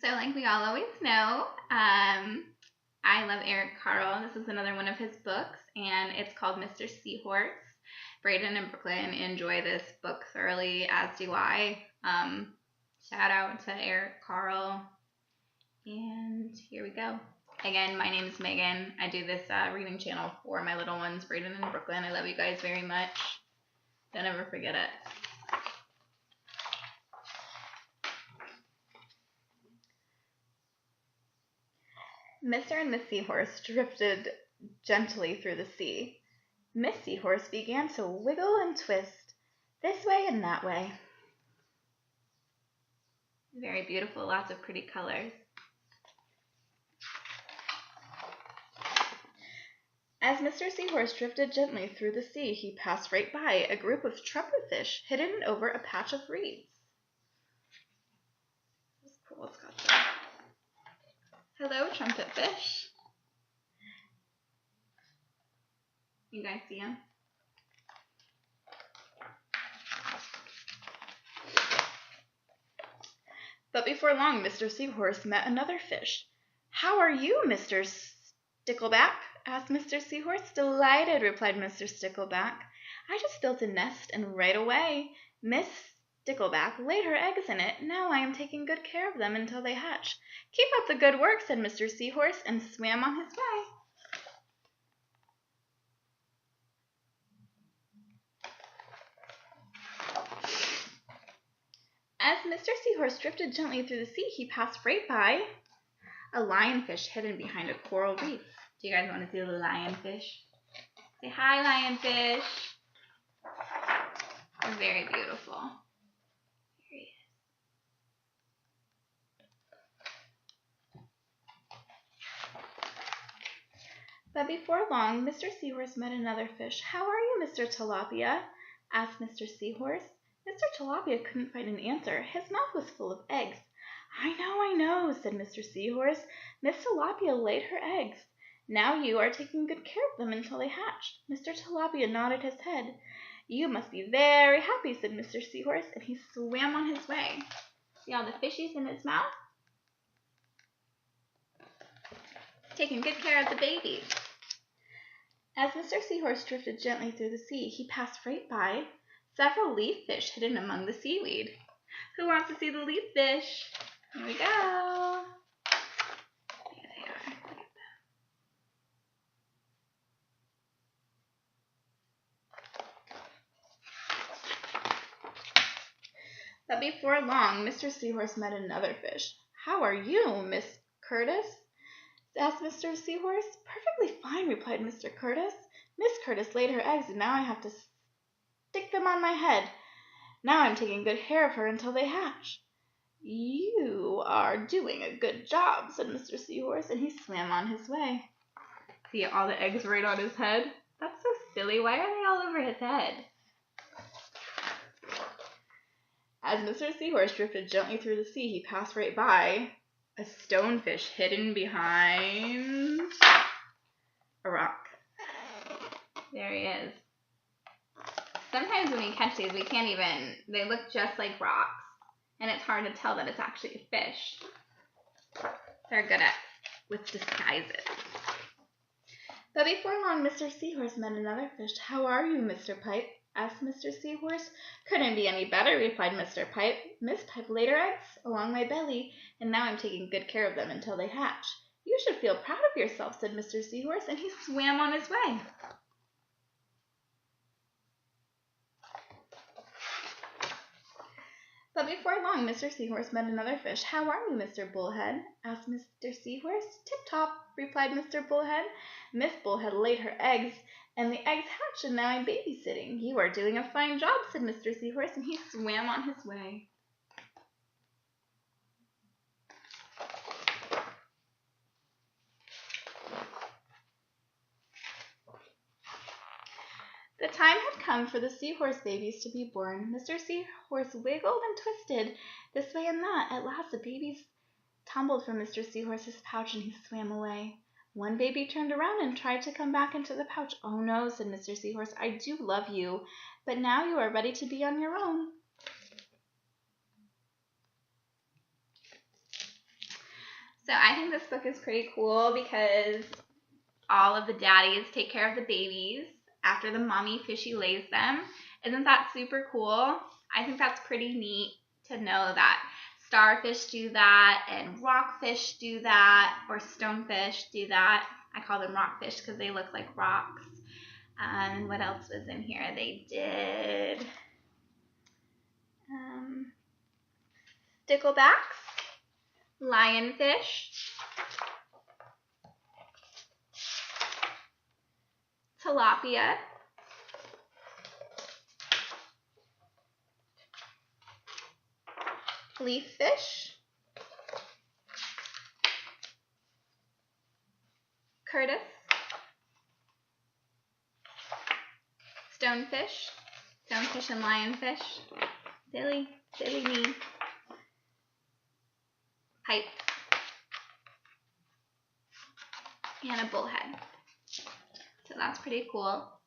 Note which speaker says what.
Speaker 1: So like we all always know, I love Carle. This is another one of his books, and it's called Mr. Seahorse. Braden and Brooklyn enjoy this book thoroughly, as do I. Shout out to Carle. And here we go. Again, my name is Megan. I do this reading channel for my little ones, Braden and Brooklyn. I love you guys very much. Don't ever forget it. Mr. and Miss Seahorse drifted gently through the sea. Miss Seahorse began to wiggle and twist, this way and that way. Very beautiful, lots of pretty colors. As Mr. Seahorse drifted gently through the sea, he passed right by a group of trumpetfish hidden over a patch of reeds. That's cool. It's got that. Hello, trumpetfish. You guys see him? But before long, Mr. Seahorse met another fish. How are you, Mr. Stickleback? Asked Mr. Seahorse. Delighted, replied Mr. Stickleback. I just built a nest, and right away Miss Stickleback laid her eggs in it. Now I am taking good care of them until they hatch. Keep up the good work, said Mr. Seahorse, and swam on his way. As Mr. Seahorse drifted gently through the sea, he passed right by a lionfish hidden behind a coral reef. Do you guys want to see the lionfish? Say hi, lionfish. They're very beautiful. Here he is. But before long, Mr. Seahorse met another fish. How are you, Mr. Tilapia? Asked Mr. Seahorse. Mr. Tilapia couldn't find an answer. His mouth was full of eggs. I know, said Mr. Seahorse. Miss Tilapia laid her eggs. Now you are taking good care of them until they hatched. Mr. Tilapia nodded his head. You must be very happy, said Mr. Seahorse, and he swam on his way. See all the fishies in his mouth? Taking good care of the babies. As Mr. Seahorse drifted gently through the sea, he passed right by several leaf fish hidden among the seaweed. Who wants to see the leaf fish? Here we go. There they are. Look at them. But before long, Mr. Seahorse met another fish. How are you, Miss Curtis? Asked Mr. Seahorse. Perfectly fine, replied Mr. Curtis. Miss Curtis laid her eggs, and now I have to stick them on my head. Now I'm taking good care of her until they hatch. You are doing a good job, said Mr. Seahorse, and he swam on his way. See all the eggs right on his head? That's so silly. Why are they all over his head? As Mr. Seahorse drifted gently through the sea, he passed right by a stonefish hidden behind a rock. There he is. Sometimes when we catch these, we can't even, they look just like rocks, and it's hard to tell that it's actually a fish. They're good with disguises. But before long, Mr. Seahorse met another fish. How are you, Mr. Pipe? Asked Mr. Seahorse. Couldn't be any better, replied Mr. Pipe. Miss Pipe laid her eggs along my belly, and now I'm taking good care of them until they hatch. You should feel proud of yourself, said Mr. Seahorse, and he swam on his way. But before long, Mr. Seahorse met another fish. How are you, Mr. Bullhead? Asked Mr. Seahorse. Tip-top, replied Mr. Bullhead. Miss Bullhead laid her eggs, and the eggs hatched, and now I'm babysitting. You are doing a fine job, said Mr. Seahorse, and he swam on his way. The time had come for the Seahorse babies to be born. Mr. Seahorse wiggled and twisted this way and that. At last the babies tumbled from Mr. Seahorse's pouch, and he swam away. One baby turned around and tried to come back into the pouch. Oh no, said Mr. Seahorse, I do love you, but now you are ready to be on your own. So I think this book is pretty cool because all of the daddies take care of the babies after the mommy fishy lays them. Isn't that super cool? I think that's pretty neat to know that starfish do that and rockfish do that, or stonefish do that. I call them rockfish because they look like rocks. And what else was in here? They did sticklebacks, lionfish, tilapia, leaf fish, curtis, stonefish and lionfish, silly me, pike, and a bullhead. So that's pretty cool.